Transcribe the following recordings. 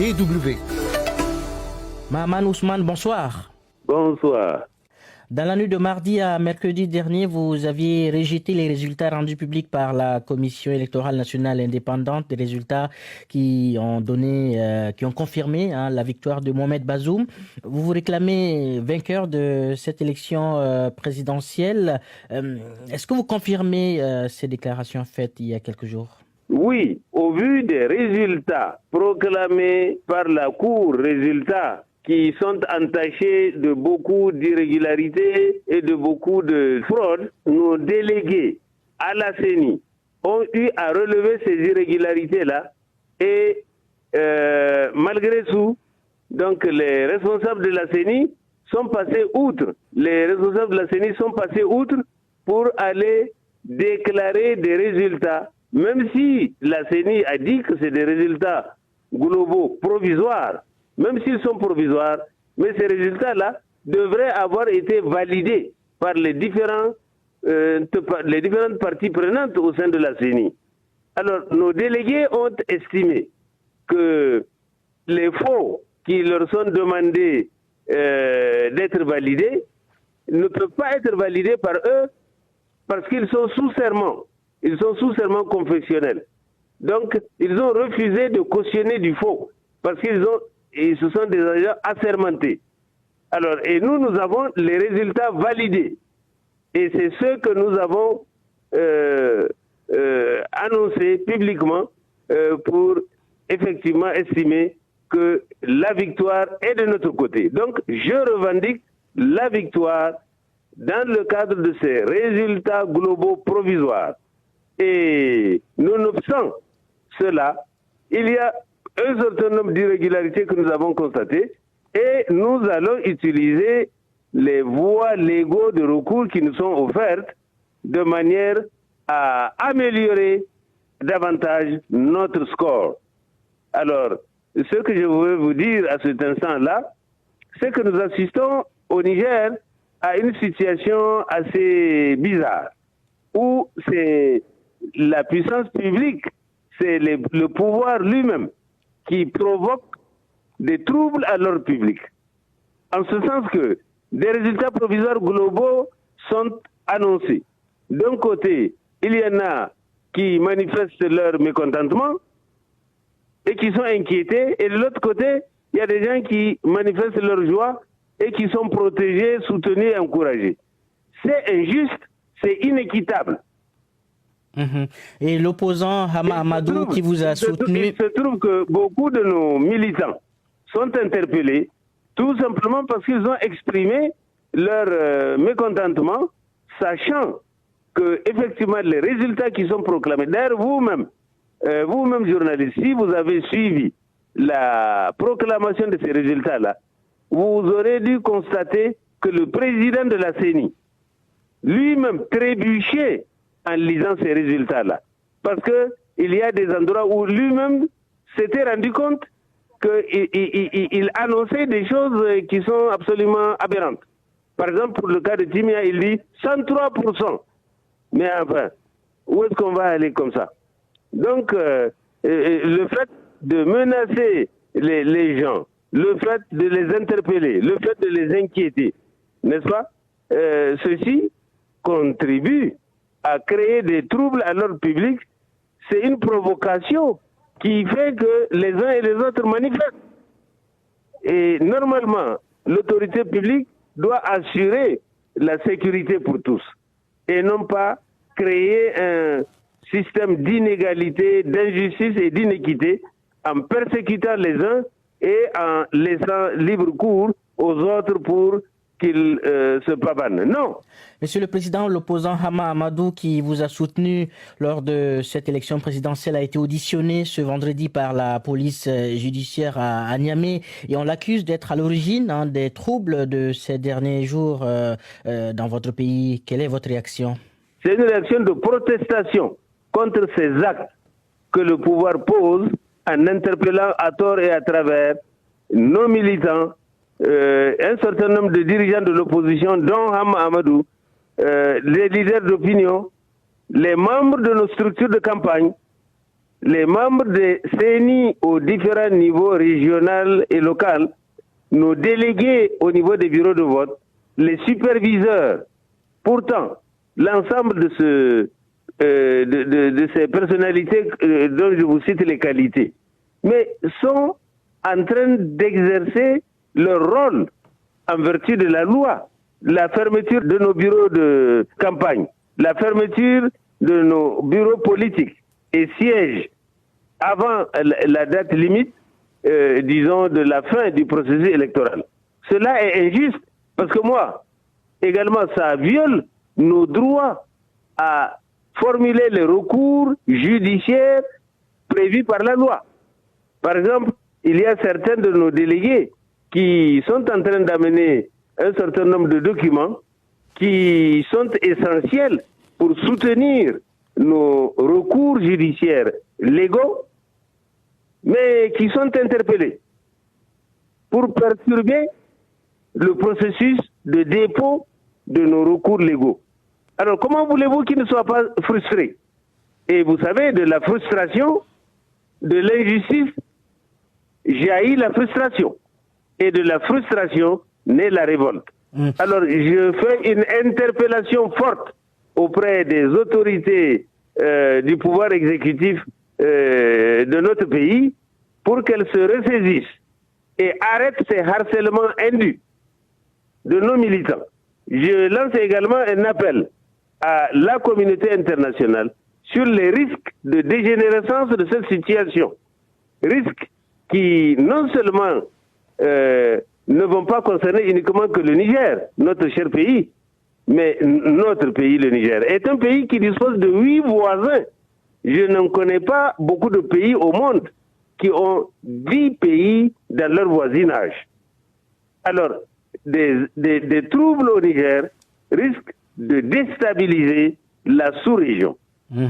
DW. Mahaman Ousmane, bonsoir. Bonsoir. Dans la nuit de mardi à mercredi dernier, vous aviez rejeté les résultats rendus publics par la Commission électorale nationale indépendante, des résultats qui ont confirmé la victoire de Mohamed Bazoum. Vous vous réclamez vainqueur de cette élection présidentielle. Est-ce que vous confirmez ces déclarations faites il y a quelques jours? Oui, au vu des résultats proclamés par la Cour, résultats qui sont entachés de beaucoup d'irrégularités et de beaucoup de fraudes, nos délégués à la CENI ont eu à relever ces irrégularités-là et malgré tout, donc les responsables de la CENI sont passés outre. Les responsables de la CENI sont passés outre pour aller déclarer des résultats, même si la CENI a dit que c'est des résultats globaux provisoires. Même s'ils sont provisoires, mais ces résultats-là devraient avoir été validés par les différentes parties prenantes au sein de la CENI. Alors, nos délégués ont estimé que les faux qui leur sont demandés d'être validés ne peuvent pas être validés par eux parce qu'ils sont sous serment. Ils sont sous serment confessionnel. Donc, ils ont refusé de cautionner du faux parce et ce sont des agents assermentés. Alors, et nous avons les résultats validés. Et c'est ce que nous avons annoncé publiquement pour effectivement estimer que la victoire est de notre côté. Donc, je revendique la victoire dans le cadre de ces résultats globaux provisoires. Et nonobstant cela, il y a un certain nombre d'irrégularités que nous avons constatées et nous allons utiliser les voies légaux de recours qui nous sont offertes de manière à améliorer davantage notre score. Alors, ce que je veux vous dire à cet instant-là, c'est que nous assistons au Niger à une situation assez bizarre où c'est la puissance publique, c'est le pouvoir lui-même qui provoque des troubles à l'ordre public. En ce sens que des résultats provisoires globaux sont annoncés. D'un côté, il y en a qui manifestent leur mécontentement et qui sont inquiétés, et de l'autre côté, il y a des gens qui manifestent leur joie et qui sont protégés, soutenus et encouragés. C'est injuste, c'est inéquitable. Et l'opposant Hama Amadou qui vous a soutenu... Il se trouve que beaucoup de nos militants sont interpellés tout simplement parce qu'ils ont exprimé leur mécontentement, sachant que effectivement les résultats qui sont proclamés, d'ailleurs vous-même journaliste, si vous avez suivi la proclamation de ces résultats-là, vous aurez dû constater que le président de la CENI lui-même trébuchait en lisant ces résultats-là. Parce qu'il y a des endroits où lui-même s'était rendu compte qu'il annonçait des choses qui sont absolument aberrantes. Par exemple, pour le cas de Timia, il dit 103%. Mais enfin, où est-ce qu'on va aller comme ça? Donc, le fait de menacer les gens, le fait de les interpeller, le fait de les inquiéter, n'est-ce pas? Ceci contribue à créer des troubles à l'ordre public. C'est une provocation qui fait que les uns et les autres manifestent. Et normalement, l'autorité publique doit assurer la sécurité pour tous et non pas créer un système d'inégalité, d'injustice et d'inéquité en persécutant les uns et en laissant libre cours aux autres pour qu'ils se pavanent. Non. Monsieur le Président, l'opposant Hama Amadou qui vous a soutenu lors de cette élection présidentielle a été auditionné ce vendredi par la police judiciaire à Niamey et on l'accuse d'être à l'origine des troubles de ces derniers jours dans votre pays. Quelle est votre réaction? C'est une réaction de protestation contre ces actes que le pouvoir pose en interpellant à tort et à travers nos militants, un certain nombre de dirigeants de l'opposition, dont Hama Amadou, les leaders d'opinion, les membres de nos structures de campagne, les membres des CENI aux différents niveaux régional et local, nos délégués au niveau des bureaux de vote, les superviseurs. Pourtant, l'ensemble de ces personnalités dont je vous cite les qualités, mais sont en train d'exercer leur rôle en vertu de la loi. La fermeture de nos bureaux de campagne, la fermeture de nos bureaux politiques et sièges avant la date limite, disons, de la fin du processus électoral. Cela est injuste parce que moi, également, ça viole nos droits à formuler les recours judiciaires prévus par la loi. Par exemple, il y a certains de nos délégués qui sont en train d'amener un certain nombre de documents qui sont essentiels pour soutenir nos recours judiciaires légaux, mais qui sont interpellés pour perturber le processus de dépôt de nos recours légaux. Alors, comment voulez-vous qu'ils ne soient pas frustrés? Et vous savez, de la frustration, de l'injustice, jaillit la frustration. Et de la frustration naît la révolte. Alors, je fais une interpellation forte auprès des autorités du pouvoir exécutif de notre pays pour qu'elles se ressaisissent et arrêtent ces harcèlements indus de nos militants. Je lance également un appel à la communauté internationale sur les risques de dégénérescence de cette situation. Risques qui non seulement ne vont pas concerner uniquement que le Niger, notre cher pays, mais notre pays, le Niger, est un pays qui dispose de 8 voisins. Je n'en connais pas beaucoup de pays au monde qui ont 10 pays dans leur voisinage. Alors, des troubles au Niger risquent de déstabiliser la sous-région.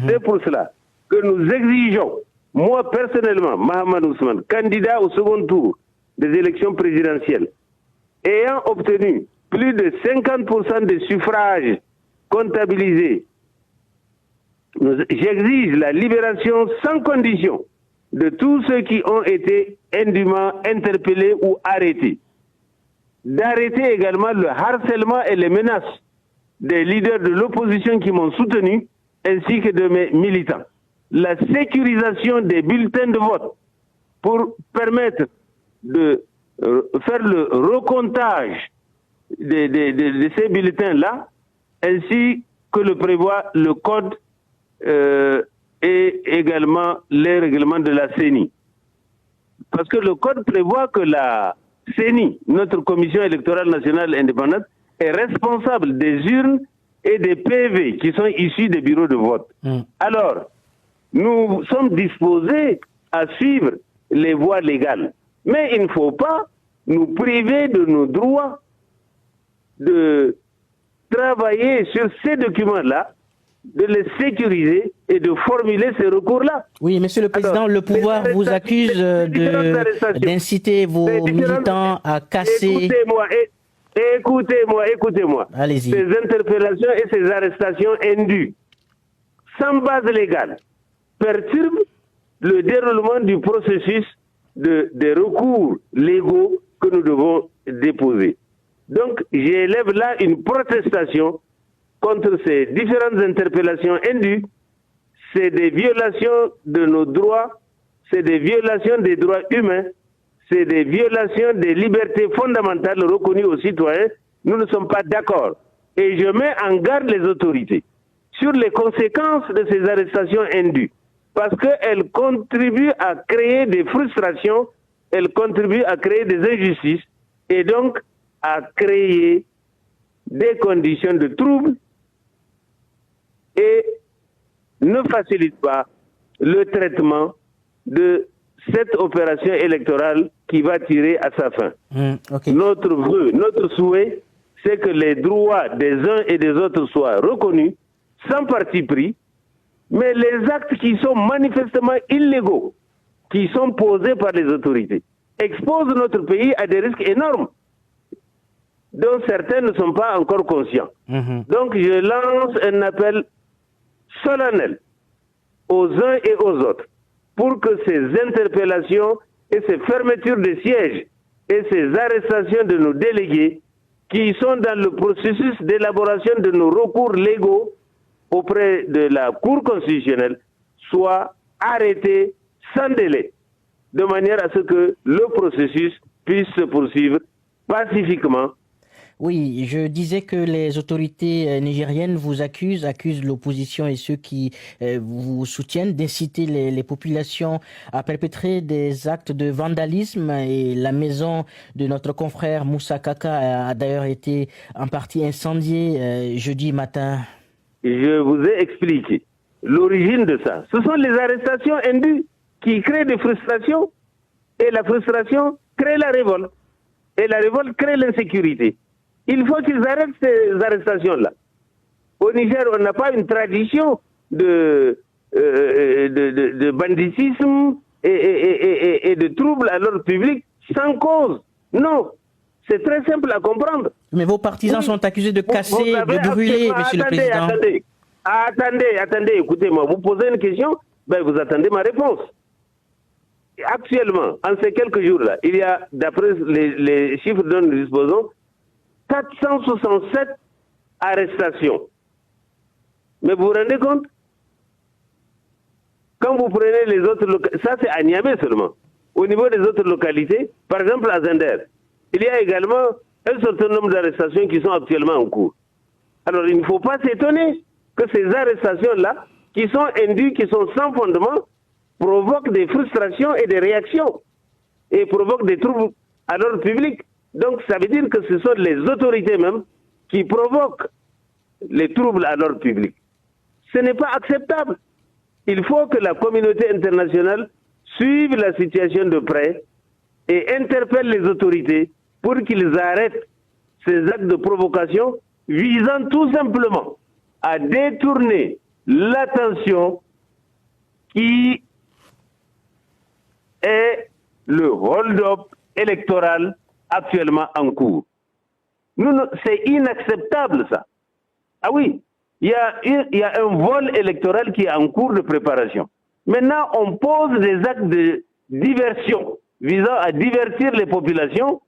C'est pour cela que nous exigeons, moi personnellement, Mahamadou Ousmane, candidat au second tour des élections présidentielles, ayant obtenu plus de 50% des suffrages comptabilisés, j'exige la libération sans condition de tous ceux qui ont été indûment interpellés ou arrêtés. D'arrêter également le harcèlement et les menaces des leaders de l'opposition qui m'ont soutenu, ainsi que de mes militants. La sécurisation des bulletins de vote pour permettre de faire le recomptage de ces bulletins-là, ainsi que le prévoit le code et également les règlements de la CENI. Parce que le code prévoit que la CENI, notre Commission électorale nationale indépendante, est responsable des urnes et des PV qui sont issus des bureaux de vote. Alors, nous sommes disposés à suivre les voies légales. Mais il ne faut pas nous priver de nos droits de travailler sur ces documents-là, de les sécuriser et de formuler ces recours-là. Oui, Monsieur le Président, le pouvoir vous accuse d'inciter vos militants à casser... Écoutez-moi. Allez-y. Ces interpellations et ces arrestations indues, sans base légale, perturbent le déroulement du processus des recours légaux que nous devons déposer. Donc, j'élève là une protestation contre ces différentes interpellations indues. C'est des violations de nos droits, c'est des violations des droits humains, c'est des violations des libertés fondamentales reconnues aux citoyens. Nous ne sommes pas d'accord. Et je mets en garde les autorités sur les conséquences de ces arrestations indues. Parce qu'elles contribuent à créer des frustrations, elles contribuent à créer des injustices et donc à créer des conditions de trouble et ne facilitent pas le traitement de cette opération électorale qui va tirer à sa fin. Okay. Notre vœu, notre souhait, c'est que les droits des uns et des autres soient reconnus sans parti pris, mais les actes qui sont manifestement illégaux, qui sont posés par les autorités, exposent notre pays à des risques énormes dont certains ne sont pas encore conscients. Donc je lance un appel solennel aux uns et aux autres pour que ces interpellations et ces fermetures de sièges et ces arrestations de nos délégués qui sont dans le processus d'élaboration de nos recours légaux auprès de la Cour constitutionnelle soient arrêtés sans délai, de manière à ce que le processus puisse se poursuivre pacifiquement. Oui, je disais que les autorités nigériennes vous accusent l'opposition et ceux qui vous soutiennent d'inciter les populations à perpétrer des actes de vandalisme, et la maison de notre confrère Moussa Kaka a d'ailleurs été en partie incendiée jeudi matin. Je vous ai expliqué l'origine de ça. Ce sont les arrestations indues qui créent des frustrations, et la frustration crée la révolte, et la révolte crée l'insécurité. Il faut qu'ils arrêtent ces arrestations-là. Au Niger, on n'a pas une tradition de banditisme et de troubles à l'ordre public sans cause. Non, c'est très simple à comprendre. Mais vos partisans sont accusés de casser, de brûler, Monsieur le Président. Attendez, écoutez-moi. Vous posez une question, ben vous attendez ma réponse. Actuellement, en ces quelques jours-là, il y a, d'après les chiffres dont nous disposons, 467 arrestations. Mais vous vous rendez compte? Quand vous prenez les autres localités, ça c'est à Niamey seulement. Au niveau des autres localités, par exemple à Zender, il y a également un certain nombre d'arrestations qui sont actuellement en cours. Alors il ne faut pas s'étonner que ces arrestations-là, qui sont indues, qui sont sans fondement, provoquent des frustrations et des réactions, et provoquent des troubles à l'ordre public. Donc ça veut dire que ce sont les autorités même qui provoquent les troubles à l'ordre public. Ce n'est pas acceptable. Il faut que la communauté internationale suive la situation de près et interpelle les autorités pour qu'ils arrêtent ces actes de provocation visant tout simplement à détourner l'attention qui est le hold-up électoral actuellement en cours. C'est inacceptable ça. Ah oui, il y a un vol électoral qui est en cours de préparation. Maintenant, on pose des actes de diversion visant à divertir les populations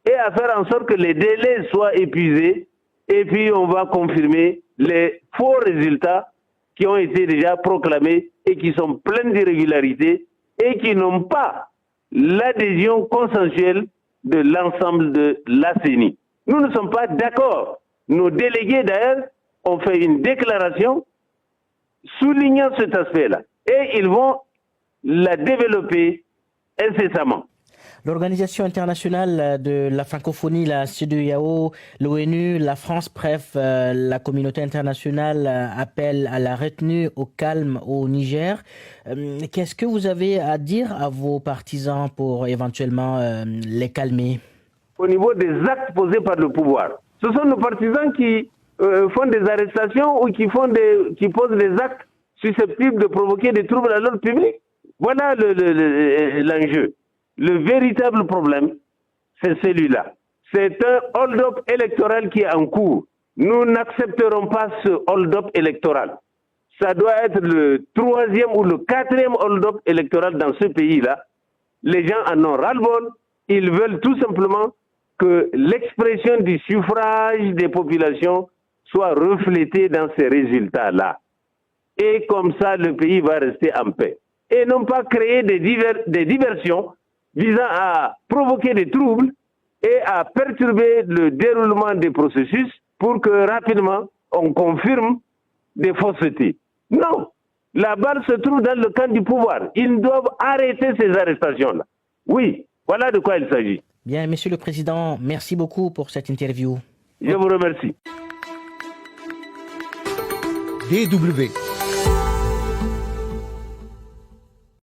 et à faire en sorte que les délais soient épuisés, et puis on va confirmer les faux résultats qui ont été déjà proclamés et qui sont pleins d'irrégularités et qui n'ont pas l'adhésion consensuelle de l'ensemble de la CENI. Nous ne sommes pas d'accord. Nos délégués, d'ailleurs, ont fait une déclaration soulignant cet aspect-là. Et ils vont la développer incessamment. L'Organisation internationale de la francophonie, la CEDEAO, l'ONU, la France, bref, la communauté internationale appelle à la retenue, au calme au Niger. Qu'est-ce que vous avez à dire à vos partisans pour éventuellement les calmer? Au niveau des actes posés par le pouvoir, ce sont nos partisans qui font des arrestations ou qui posent des actes susceptibles de provoquer des troubles à l'ordre public. Voilà l'enjeu. Le véritable problème, c'est celui-là. C'est un hold-up électoral qui est en cours. Nous n'accepterons pas ce hold-up électoral. Ça doit être le 3e ou le 4e hold-up électoral dans ce pays-là. Les gens en ont ras-le-bol. Ils veulent tout simplement que l'expression du suffrage des populations soit reflétée dans ces résultats-là. Et comme ça, le pays va rester en paix. Et non pas créer des diversions visant à provoquer des troubles et à perturber le déroulement des processus pour que rapidement on confirme des faussetés. Non, la balle se trouve dans le camp du pouvoir. Ils doivent arrêter ces arrestations-là. Oui, voilà de quoi il s'agit. Bien, Monsieur le Président, merci beaucoup pour cette interview. Je vous remercie. DW